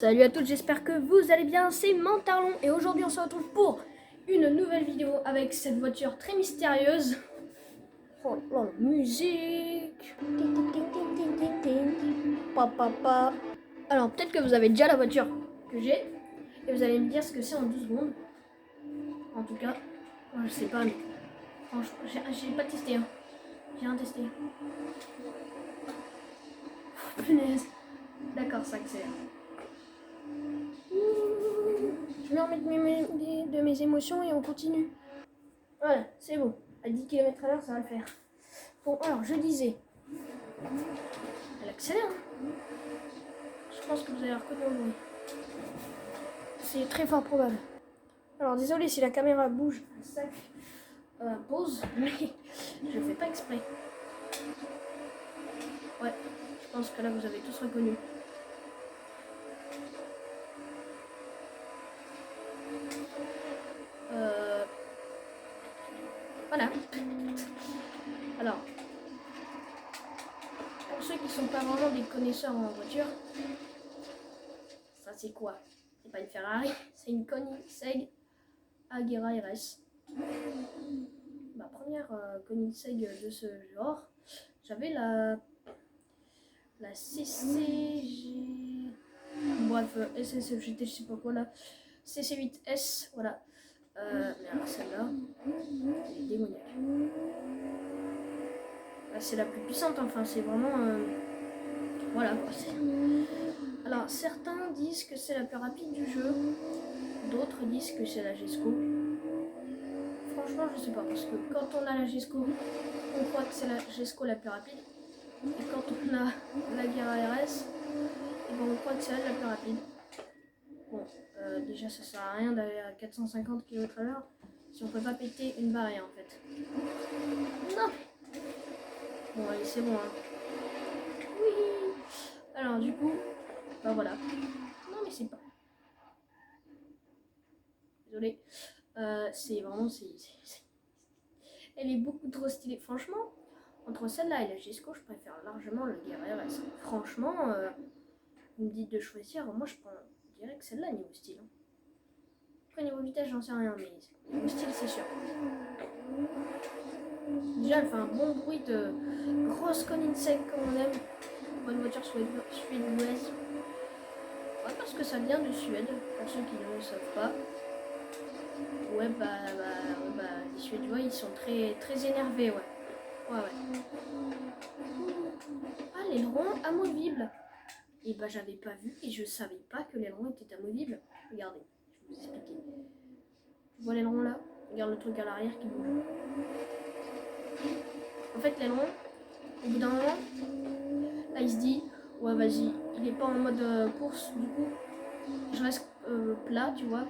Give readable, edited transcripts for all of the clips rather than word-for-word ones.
Salut à tous, j'espère que vous allez bien, c'est Mentarlon et aujourd'hui on se retrouve pour une nouvelle vidéo avec cette voiture très mystérieuse. Oh, musique. Alors peut-être que vous avez déjà la voiture que j'ai et vous allez me dire ce que c'est en 12 secondes. En tout cas, moi je sais pas, mais franchement j'ai pas testé, hein. J'ai rien testé. Punaise. D'accord, ça accélère. Je vais remettre de mes émotions et on continue. Voilà, c'est bon. À 10 km/h, ça va le faire. Bon, alors, je disais. Elle accélère. Hein. Je pense que vous avez reconnu le bruit. C'est très fort probable. Alors, désolé si la caméra bouge à chaque pause, mais je fais pas exprès. Ouais, je pense que là, vous avez tous reconnu. Voilà. Alors, pour ceux qui ne sont pas vraiment des connaisseurs en voiture, ça c'est quoi? C'est pas une Ferrari, c'est une Koenigsegg Agera RS. Ma première Koenigsegg de ce genre, j'avais la CCG, bref, SSFGT, je sais pas quoi là, CC8S, voilà. Mais alors celle-là, elle est démoniaque. Là, c'est la plus puissante, enfin, c'est vraiment. Voilà quoi. Alors, certains disent que c'est la plus rapide du jeu, d'autres disent que c'est la Gesco. Franchement, je sais pas, parce que quand on a la Gesco, on croit que c'est la Gesco la plus rapide. Et quand on a la Agera RS, et ben on croit que c'est elle la plus rapide. Bon, déjà ça sert à rien d'aller à 450 km/h si on peut pas péter une barrière en fait. Non. Bon allez, c'est bon hein. Oui. Alors du coup, bah voilà. Non mais c'est pas. Désolé. C'est vraiment, elle est beaucoup trop stylée. Franchement, entre celle-là et la Gisco, je préfère largement la Agera RS. Franchement, vous me dites de choisir, moi je dirais que celle-là niveau style. Après niveau vitesse, j'en sais rien, mais niveau style, c'est sûr. Déjà, elle fait un bon bruit de grosse Koenigsegg comme on aime. Bonne voiture suédoise. Ouais, parce que ça vient de Suède, pour ceux qui ne le savent pas. Ouais, les Suédois, ils sont très, très énervés, ouais. Ouais. Ah, l'aileron amovible. Et bah, j'avais pas vu et je savais pas que l'aileron était amovible. Regardez, je vais vous expliquer. Tu vois l'aileron là? Regarde le truc à l'arrière qui bouge. En fait, l'aileron, au bout d'un moment, là il se dit, ouais vas-y, il est pas en mode course, du coup, je reste plat, tu vois.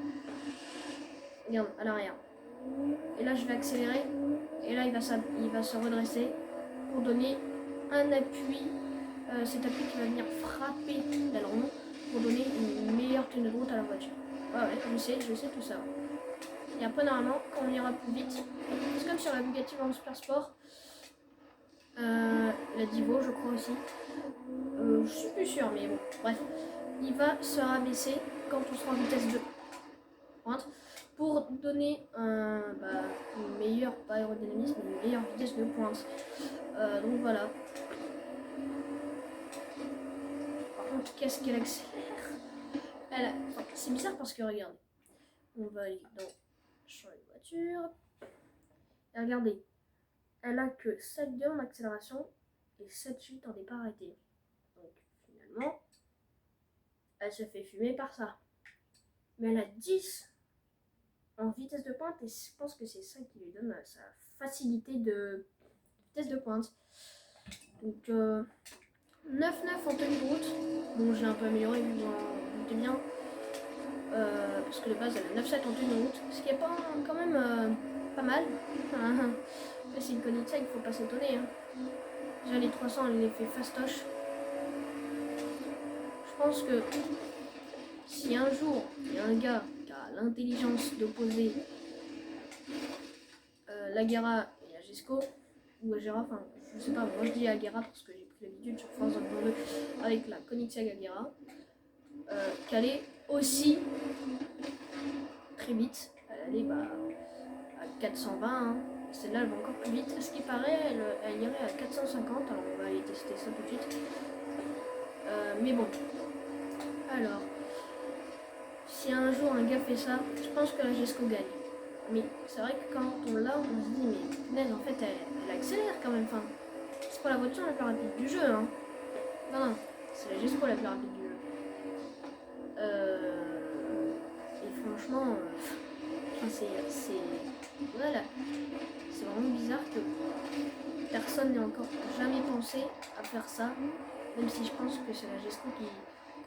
Regarde, à l'arrière. Et là je vais accélérer, et là il va se redresser pour donner un appui, cet appui qui va venir frapper l'aileron pour donner une meilleure tenue de route à la voiture. Ouais, je sais tout ça. Et après normalement, quand on ira plus vite, c'est comme sur la Bugatti Veyron Super Sport, la Divo je crois aussi, je suis plus sûre mais bon, bref, il va se rabaisser quand on sera en vitesse de pointe pour donner une meilleure, pas aérodynamisme, mais une meilleure vitesse de pointe. Donc voilà. Par contre, qu'est-ce qu'elle accélère? C'est bizarre parce que regardez, on va aller dans champ de voiture. Et regardez, elle a que 7,2 en accélération et 7,8 en départ arrêté. Donc finalement, elle se fait fumer par ça. Mais elle a 10 en vitesse de pointe et je pense que c'est ça qui lui donne sa facilité de vitesse de pointe. Donc 9,9 en tenue de route. Bon, j'ai un peu amélioré, vous en doutez bien. Parce que de base, elle a 9,7 en tenue de route. Ce qui est pas quand même pas mal. Mais c'est une Koenigsegg, il faut pas s'étonner. Hein. Déjà les 300, elle les fait fastoche. Je pense que si un jour il y a un gars qui a l'intelligence d'opposer l'Agera et la Gesco, ou Agera, enfin je sais pas, moi je dis Agera parce que j'ai pris l'habitude sur Forza 2 avec la Koenigsegg Agera. qu'aller aussi très vite. Elle allait à 420. Hein. Celle-là, elle va encore plus vite. À ce qui paraît, elle irait à 450. Alors, on va aller tester ça tout de suite. Mais bon. Alors, si un jour un gars fait ça, je pense que la Jesco gagne. Mais c'est vrai que quand on l'a, on se dit, mais punaise, en fait, elle accélère quand même. Enfin, c'est pas la voiture la plus rapide du jeu. Hein. Non, c'est la Jesco la plus rapide du jeu. Et franchement, voilà, c'est vraiment bizarre que personne n'ait encore jamais pensé à faire ça. Même si je pense que c'est la Jesco qui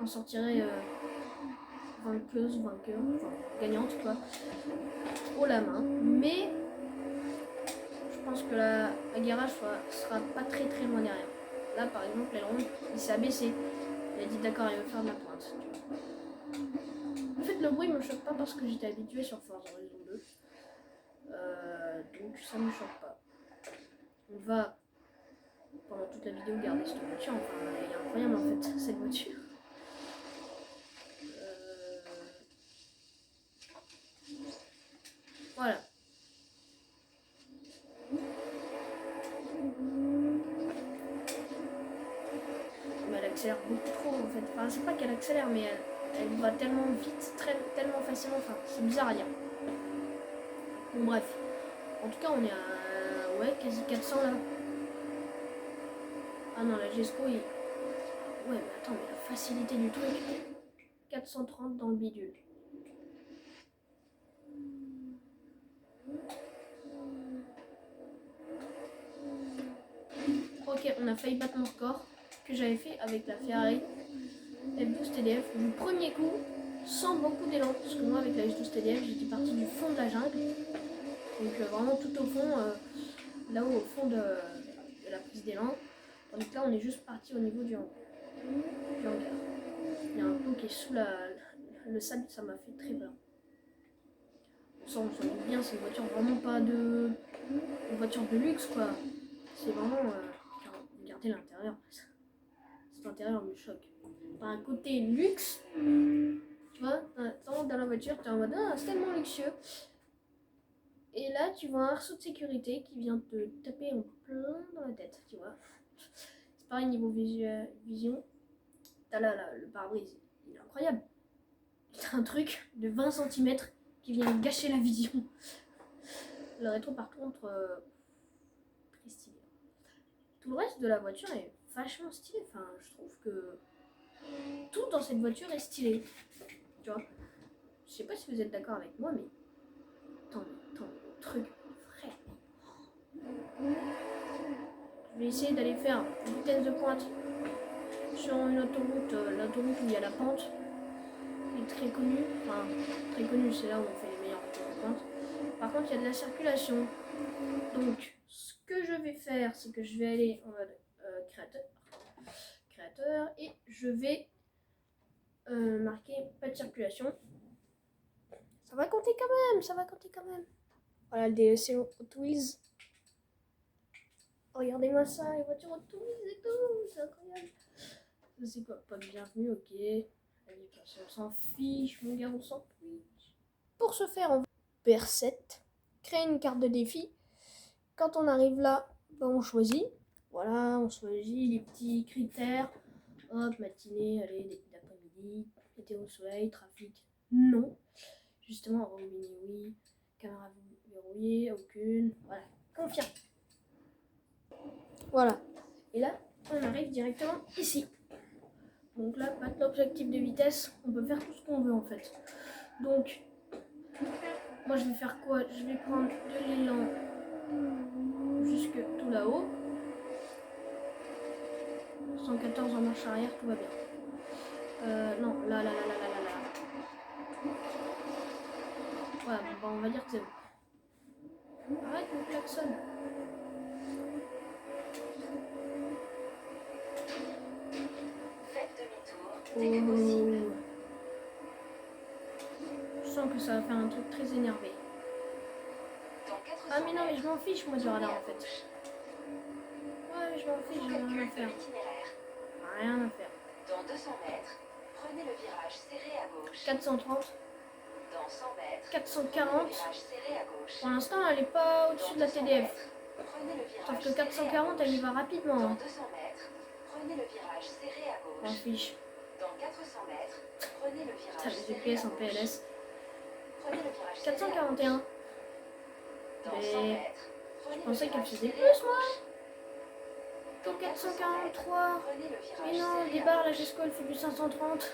en sortirait vainqueur, enfin gagnante quoi, haut la main. Mais je pense que la garage sera pas très loin derrière. Là par exemple, l'aileron, il s'est abaissé. Il a dit d'accord, il va faire de la pointe. En fait, le bruit me choque pas parce que j'étais habituée sur Forza Horizon 2. Donc ça me choque pas. On va pendant toute la vidéo garder cette voiture. Enfin, elle est incroyable en fait, cette voiture. Voilà. Mais elle accélère beaucoup trop en fait. Enfin, c'est pas qu'elle accélère, mais elle va tellement vite, tellement facilement. Enfin, c'est bizarre à dire. Bon, bref. En tout cas, on est à quasi 400 là. Ah non, la Jesco, Ouais, mais attends, mais la facilité du truc. 430 dans le bidule. Ok, on a failli battre mon record que j'avais fait avec la Ferrari F12 TDF du premier coup, sans beaucoup d'élan. Parce que moi, avec la F12 TDF, j'étais parti du fond de la jungle. Donc vraiment tout au fond, là-haut au fond de la prise d'élan. Tandis que là, on est juste parti au niveau du hangar. Il y a un pot qui est sous le sable, ça m'a fait très peur. Ça, on s'en doute bien, c'est une voiture vraiment pas une voiture de luxe quoi. C'est vraiment, regardez l'intérieur. Cet intérieur me choque. T'as un côté luxe, tu vois, dans la voiture, t'es en mode c'est tellement luxueux. Et là, tu vois un arceau de sécurité qui vient te taper en plein dans la tête, tu vois. C'est pareil niveau vision. T'as là, le pare-brise, il est incroyable. T'as un truc de 20 cm qui vient gâcher la vision. Le rétro, par contre, très stylé. Tout le reste de la voiture est vachement stylé. Enfin, je trouve que tout dans cette voiture est stylé. Tu vois. Je sais pas si vous êtes d'accord avec moi, mais attends, le truc vrai. Je vais essayer d'aller faire une vitesse de pointe sur une autoroute, l'autoroute où il y a la pente, qui est très connue. Enfin, très connue, c'est là où on fait les meilleures vitesses de pointe. Par contre, il y a de la circulation. Donc, ce que je vais faire, c'est que je vais aller en mode créateur et je vais marquer pas de circulation. Ça va compter quand même. Voilà le DLC Hot Wheels. Regardez-moi ça, les voitures Hot Wheels et tout, c'est incroyable. Ça c'est quoi? Pas de bienvenue, ok. Allez, on s'en fiche, mon gars, on s'en fiche. Pour ce faire, on va PR7, créer une carte de défi. Quand on arrive là, on choisit. Voilà, on choisit les petits critères. Hop, matinée, allez, début d'après-midi, météo, soleil, trafic, non. Justement, robinet, oui. Caméra verrouillée, aucune. Voilà, confirme. Voilà. Et là, on arrive directement ici. Donc là, pas l'objectif de vitesse, on peut faire tout ce qu'on veut en fait. Donc, moi je vais faire quoi? Je vais prendre de l'élan jusque tout là-haut. 114 en marche arrière, tout va bien. Non, là. Voilà, bon, on va dire que c'est bon. Arrête mon klaxon. Faites demi-tour dès que possible. Je sens que ça va faire un truc très énervé. Ah mais non, mais je m'en fiche moi du radar en fait. Ouais, je m'en fiche, j'ai rien à faire. Rien à faire. Dans 200 mètres, Prenez le virage serré à gauche. 430. Dans 100 mètres. 440. Prenez le virage serré à gauche. Pour l'instant, elle n'est pas Dans au-dessus de la 200 TDF. mètres, prenez le virage Sauf que serré à 440, elle y gauche. va rapidement. Dans Hein. 200 mètres, prenez le virage serré à On gauche. fiche. Dans 400 mètres, prenez le Putain, virage les serré GPS à en gauche. PLS. Prenez le virage serré à 441. gauche. Dans 100 Mais mètres, prenez je pensais le qu'elle virage faisait serré à plus, moi. gauche. Pour Dans 400 443. mètres, prenez le virage Mais non, au serré à départ, la gauche. Gesco, elle fait du 530.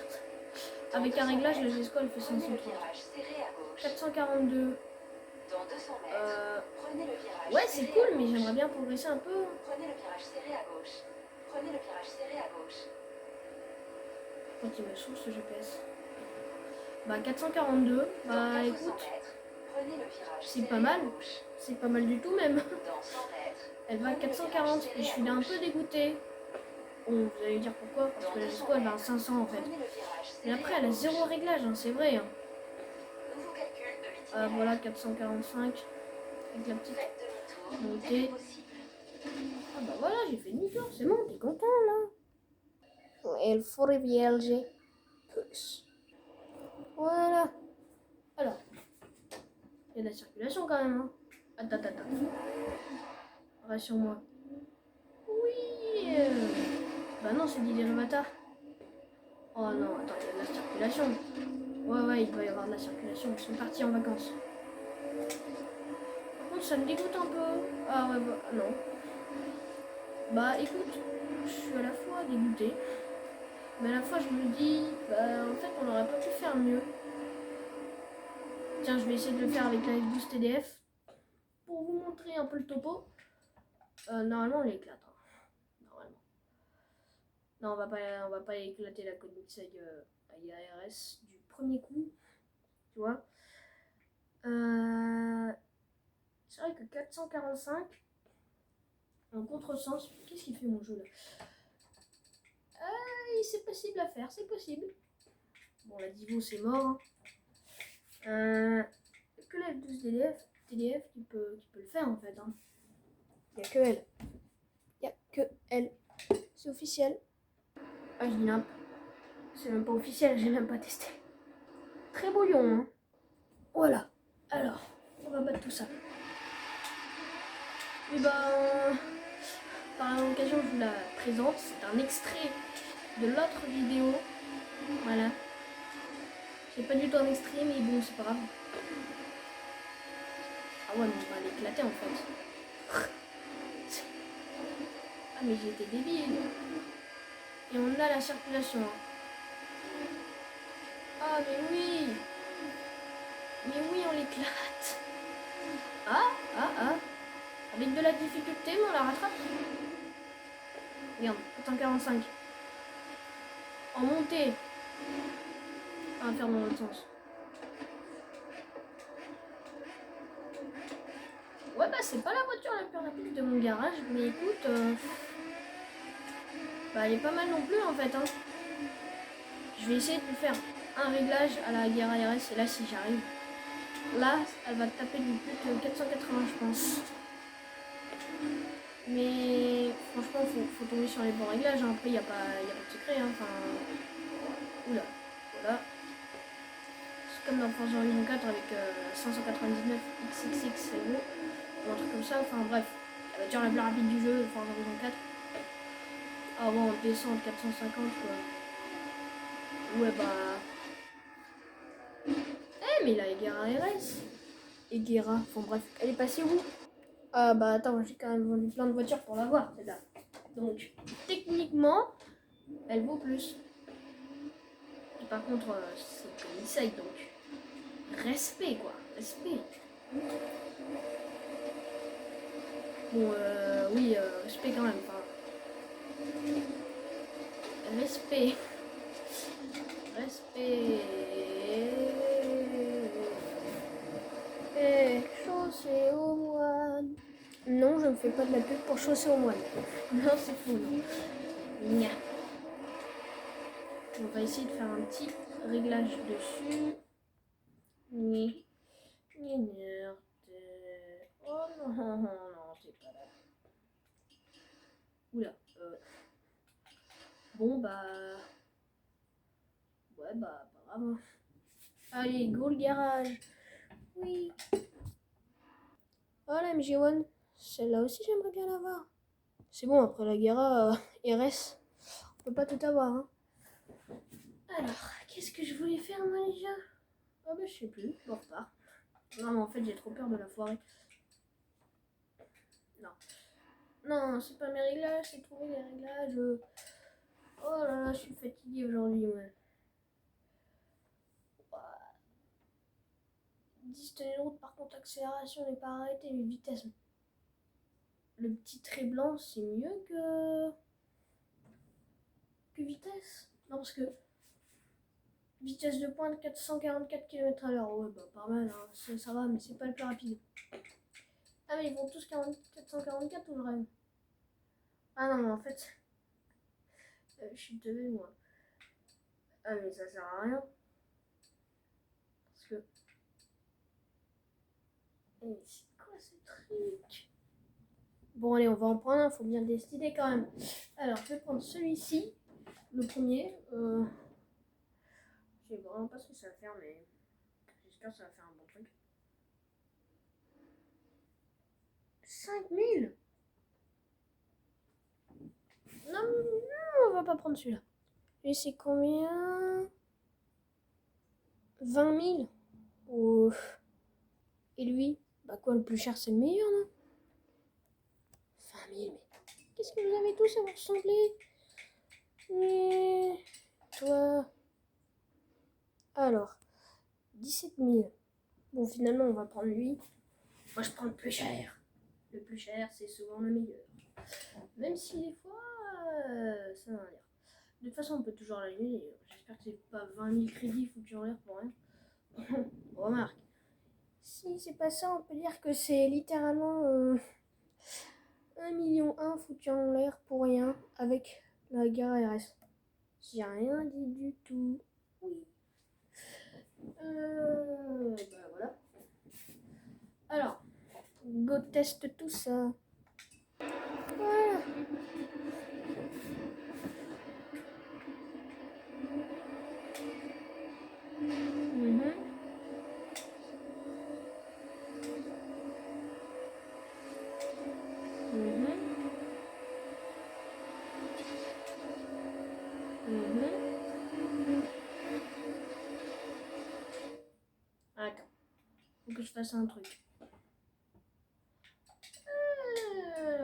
Dans Avec un 200 réglage, la mètres, Gesco, elle fait prenez le 530. virage serré à gauche. 442. Dans 200 mètres, prenez le virage Ouais, c'est serré cool, à mais gauche. j'aimerais bien progresser un peu. Prenez le virage serré à gauche. Prenez le virage serré à gauche. Quand il me saoule ce GPS. Bah, 442. Dans Bah, 400 écoute, mètres, prenez le virage c'est serré pas mal. à gauche. c'est pas mal du tout, même. Dans 100 mètres, Elle va à prenez le 440 virage et je serré suis à un gauche. peu dégoûtée. Bon, vous allez dire pourquoi? Parce Dans que la 200 Gesco, elle va à mètres, 500 en fait. prenez le virage Mais serré après, à elle a gauche. zéro réglage, hein, c'est vrai. Hein. Nouveau calcul de l'itinéraire. Voilà, 445. Avec la petite. Faites demi-tour dès montée. que possible. Ah bah voilà, j'ai fait demi-tour, c'est bon, t'es content là. El Foro Vierge Plus. Voilà. Alors, il y a de la circulation quand même. Hein. Attends. Rassure-moi. Oui. Bah non, c'est Didier le bâtard. Oh non, attends, il y a de la circulation. Ouais, il doit y avoir de la circulation. Ils sont partis en vacances. Par contre, ça me dégoûte un peu. Ah ouais, bah non. Bah écoute, je suis à la fois dégoûtée, mais à la fois je me dis, bah en fait on aurait pas pu faire mieux. Tiens, je vais essayer de le faire avec la F12 TDF pour vous montrer un peu le topo. Normalement on l'éclate. Hein. Normalement. Non, on va pas éclater la Koenigsegg ARS du premier coup, tu vois. C'est vrai que 445 en contresens, qu'est-ce qu'il fait mon jeu là? C'est possible à faire, c'est possible. Bon, la Divo c'est mort. Hein. Que la F12 TDF qui peut le faire en fait. Hein. Il n'y a que elle. Il n'y a que elle. C'est officiel. Ah, je dis n'importe. C'est même pas officiel, j'ai même pas testé. Très beau lion. Hein. Voilà. Alors, on va battre tout ça. Et ben, par l'occasion, je vous la présente. C'est un extrait de l'autre vidéo. Voilà. C'est pas du tout un extrait, mais bon, c'est pas grave. Ah ouais, mais on va l'éclater en fait. Ah, mais j'ai été débile. Et on a la circulation. Ah, mais oui. Mais oui, on l'éclate. Ah. Avec de la difficulté, mais on la rattrape. Regarde, 445. En montée. On va faire dans l'autre sens. Ouais, bah c'est pas la voiture la plus rapide de mon garage, mais écoute, bah elle est pas mal non plus en fait. Hein. Je vais essayer de lui faire un réglage à la Agera RS, et là si j'arrive, là elle va taper du plus que 480 je pense. Mais franchement, faut tomber sur les bons réglages. Hein. Après, il n'y a pas de secret. Hein. Enfin, oula, voilà. C'est comme dans Forza Horizon 4 avec 599 XXX Evo, ou un truc comme ça. Enfin bref, la voiture la plus rapide du jeu, Forza Horizon 4. Avant, on descend 450 quoi. Ouais bah. Mais la Agera RS. Agera, enfin bref, elle est passée où? Ah bah attends, j'ai quand même vendu plein de voitures pour l'avoir, celle-là. Donc, techniquement, elle vaut plus. Et par contre, c'est comme Koenigsegg, donc respect quoi, respect. Bon, oui, respect quand même. Enfin, respect. Et chaussée aux moines. Non, je ne fais pas de la pub pour chaussée aux moines. Non, c'est fou, non. Nya. On va essayer de faire un petit réglage dessus. Ni. Oh non, t'es pas là. Oula. Bon, bah. Ouais, bah, pas grave. Allez, go le garage. Oui. Oh, la MG1. Celle-là aussi, j'aimerais bien l'avoir. C'est bon, après la Guerra RS, on peut pas tout avoir. Hein. Alors, qu'est-ce que je voulais faire, moi, déjà? Ah bah, je sais plus. On repart. Non, mais en fait, j'ai trop peur de la foirer. Non. Non, c'est pas mes réglages, c'est trouver les réglages. Oh là là, je suis fatiguée aujourd'hui, ouais. Ouah. 10 tenue de route, par contre, accélération n'est pas arrêtée, mais vitesse. Le petit trait blanc, c'est mieux que vitesse. Non, parce que vitesse de pointe 444 km/h. Ouais, bah pas mal, hein. Ça va, mais c'est pas le plus rapide. Ah, mais ils vont tous 444 ou je rêve? Ah non, mais en fait, je suis teubée, moi. Ah, mais ça sert à rien. Parce que. Eh, c'est quoi ce truc? Bon, allez, on va en prendre un, faut bien décider quand même. Alors, je vais prendre celui-ci, le premier. Je sais vraiment pas ce que ça va faire, mais j'espère que ça va faire un bon truc. 5000. Non, non, on va pas prendre celui-là. Et c'est combien? 20 000. Oh. Et lui? Bah quoi, le plus cher, c'est le meilleur, non? 20 000, mais qu'est-ce que vous avez tous à vous ressembler? Mais toi... Alors, 17 000. Bon, finalement, on va prendre lui. Moi, je prends le plus cher. Le plus cher, c'est souvent le meilleur. Même si des fois, ça va dire. De toute façon, on peut toujours l'allumer. J'espère que c'est pas 20 000 crédits foutus en l'air pour rien. Remarque. Si c'est pas ça, on peut dire que c'est littéralement 1,1 million foutu en l'air pour rien avec la gare RS. J'ai rien dit du tout. Oui. Bah voilà. Alors, go teste tout ça. Voilà. Mhm. Mhm. Mhm. Attends, faut que je fasse un truc.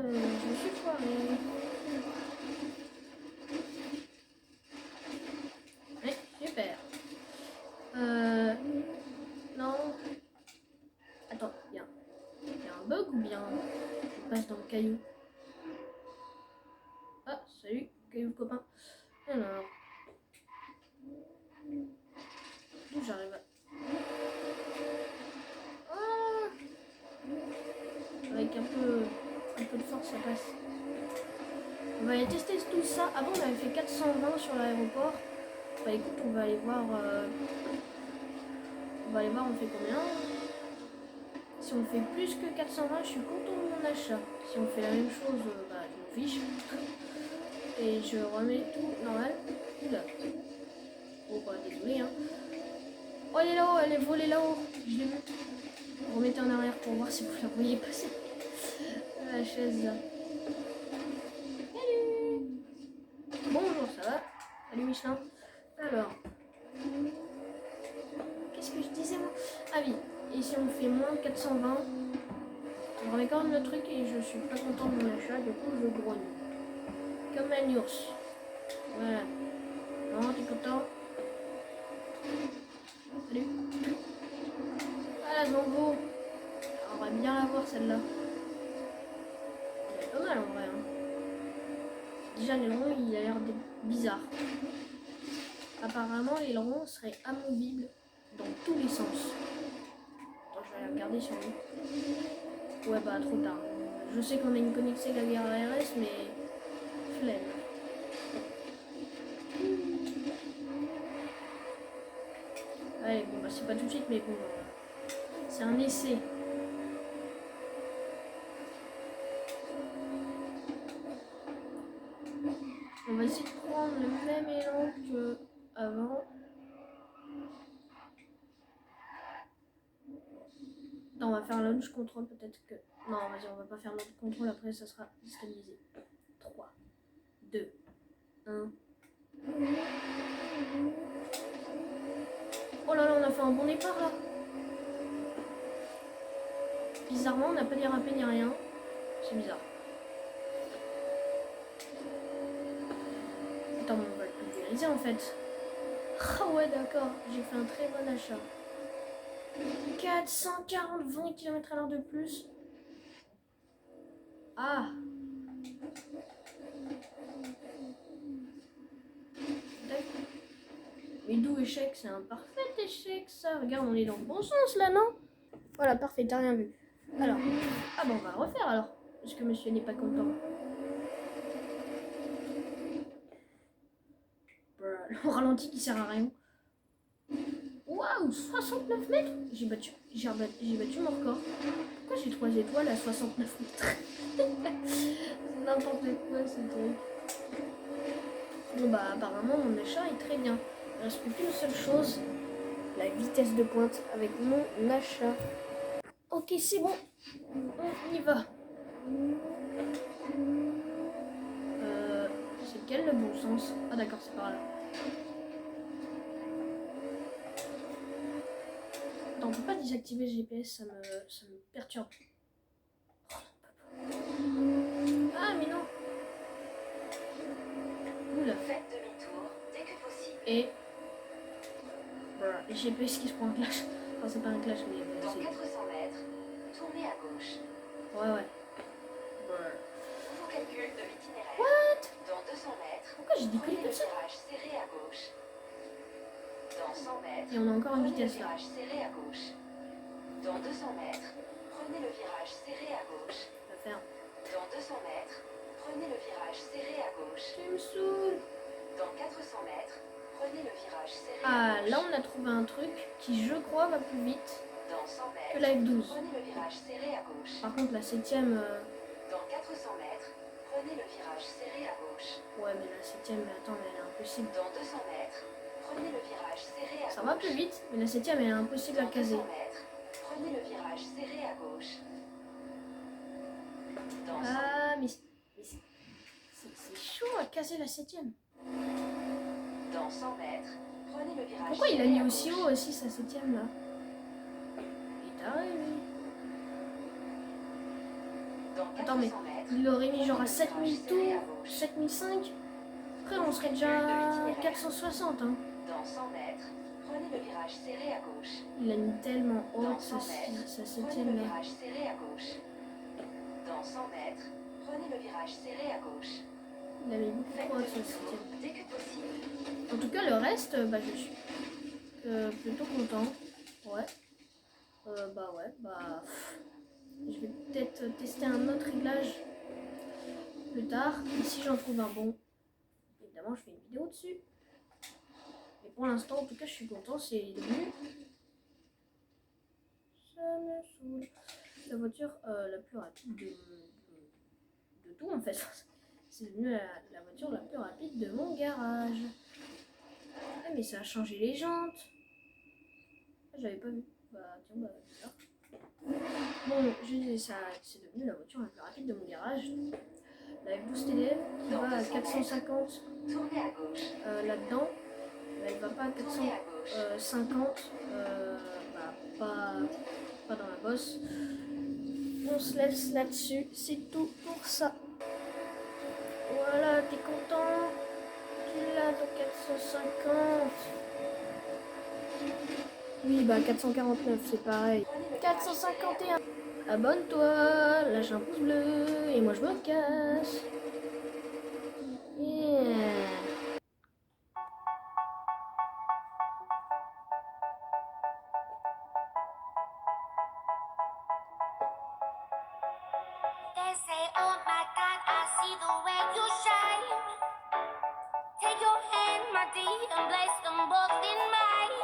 Je suis foirée. Ouais, super. Non. Attends, il y a un bug ou bien je passe dans le caillou? Ah, salut, caillou copain. Alors, d'où j'arrive à... Ah, avec un peu de force, ça passe. On va aller tester tout ça. Avant, on avait fait 420 sur l'aéroport. Bah écoute, on va aller voir. On fait combien. Si on fait plus que 420, je suis content de mon achat. Si on fait la même chose, bah je m'en fiche. Et je remets tout normal. Oula. Oh bah désolé hein. Oh elle est là-haut, elle est volée là-haut. Je l'ai vu. Remettez en arrière pour voir si vous la voyez passer. La chaise là. Salut. Bonjour, ça va? Salut Michelin. Alors. Qu'est-ce que je disais moi? Ah oui, et si on fait moins de 420, je remets quand même le truc et je suis pas content de mon achat, du coup je grogne. Comme un ours. Voilà. Non, t'es content? Salut. Ah la Zango. On va bien la voir celle-là. Elle est pas mal en vrai. Hein. Déjà l'aileron il a l'air bizarre. Apparemment l'aileron serait amovible dans tous les sens. Attends, je vais aller regarder sur lui. Ouais bah trop tard. Je sais qu'on a une connexion avec la gare RS mais flemme. Allez, bon, bah, c'est pas tout de suite, mais bon, c'est un essai. On va essayer de prendre le même élan que avant. Attends, on va faire launch control peut-être que... Non, vas-y, on va pas faire launch control, après ça sera stabilisé. 3, 2, 1... Oh là là, on a fait un bon départ là. Bizarrement, on n'a pas dérapé ni rien. C'est bizarre. Attends, on va le pulvériser en fait. Ah ouais, d'accord, j'ai fait un très bon achat. 20 km/h de plus. Ah. Mais d'où échec? C'est un parfait échec ça. Regarde, on est dans le bon sens là, non? Voilà, parfait, t'as rien vu. Alors, ah bon, on va refaire alors. Parce que monsieur n'est pas content. Le ralenti qui sert à rien. Waouh, 69 mètres. J'ai battu mon record. Pourquoi j'ai 3 étoiles à 69 mètres? C'est n'importe quoi ce truc. Bon bah apparemment mon achat est très bien. Il ne reste plus qu'une seule chose. La vitesse de pointe avec mon achat. Ok, c'est bon. On y va. C'est quel le bon sens? Ah d'accord, c'est par là. Attends, on peut pas désactiver le GPS, ça me perturbe. Ah mais non. Oula. Faites demi-tour dès que possible. Et... Voilà, le GPS qui se prend un clash. Enfin c'est pas un clash mais... Dans 400 mètres, tournez à gauche. Ouais. Nouveau calcul de l'itinéraire. What? Dans 200 mètres, Pourquoi j'ai décollé prenez comme le ça? virage serré à gauche. Dans 100 mètres, Et on a encore une prenez vitesse le là. virage serré à gauche. Dans 200 mètres, prenez le virage serré à gauche. On va faire. Dans 200 mètres, prenez le virage serré à gauche. Tu me saoules. Dans 400 mètres, prenez le virage serré à Ah, gauche. là on a trouvé un truc qui je crois va plus vite Dans 100 que mètres, la F12. prenez le virage serré à gauche. Par contre la 7ème... Dans 400 mètres, prenez le virage serré à gauche. Ouais mais la 7ème, mais attends, mais elle est impossible. Dans 200 mètres, prenez le virage serré à Ça gauche. va plus vite, mais la 7ème elle est impossible à Dans caser. 200 mètres, prenez le virage serré à gauche. Dans 100 Ah mais c'est chaud à caser la 7ème. Dans 100 mètres, prenez le virage Pourquoi il a serré mis à aussi gauche. haut aussi sa 7ème là? Il est taré lui. Dans Attends, mais 400 mètres, il l'aurait mis genre à prenez le 7000 virage serré à tours, gauche. 7005. Après on serait déjà à 460 hein. Dans 100 mètres, prenez le virage serré à gauche. Il a mis tellement haut Dans sa 100 mètres, 7ème prenez le là. virage serré à gauche. Dans 100 mètres, prenez le virage serré à gauche. Il avait beaucoup Faites trop haut sa demi-tour 7ème. dès que possible. En tout cas, le reste, bah, je suis plutôt content. Ouais. Je vais peut-être tester un autre réglage plus tard. Et si j'en trouve un bon, évidemment, je fais une vidéo dessus. Mais pour l'instant, en tout cas, je suis content. C'est devenu... Ça me saoule. La voiture la plus rapide de tout, en fait. C'est devenu la voiture la plus rapide de mon garage. Ah, mais ça a changé les jantes. Ah, j'avais pas vu. Bah tiens, bah bizarre. Bon, je disais ça, c'est devenu la voiture la plus rapide de mon garage. La F12 TDM qui va à 450 Tournez à gauche. là-dedans. Mais elle va pas à Tournez à gauche. 450. Pas dans la bosse. On se laisse là-dessus. C'est tout pour ça. Voilà, t'es content? Tu l'as ton 450. Oui, bah 449, c'est pareil. 451. Abonne-toi, lâche un pouce bleu et moi je me casse. Yeah. They say, oh my God, I see the way you shine. Take your hand, my dear, and place them both in mine.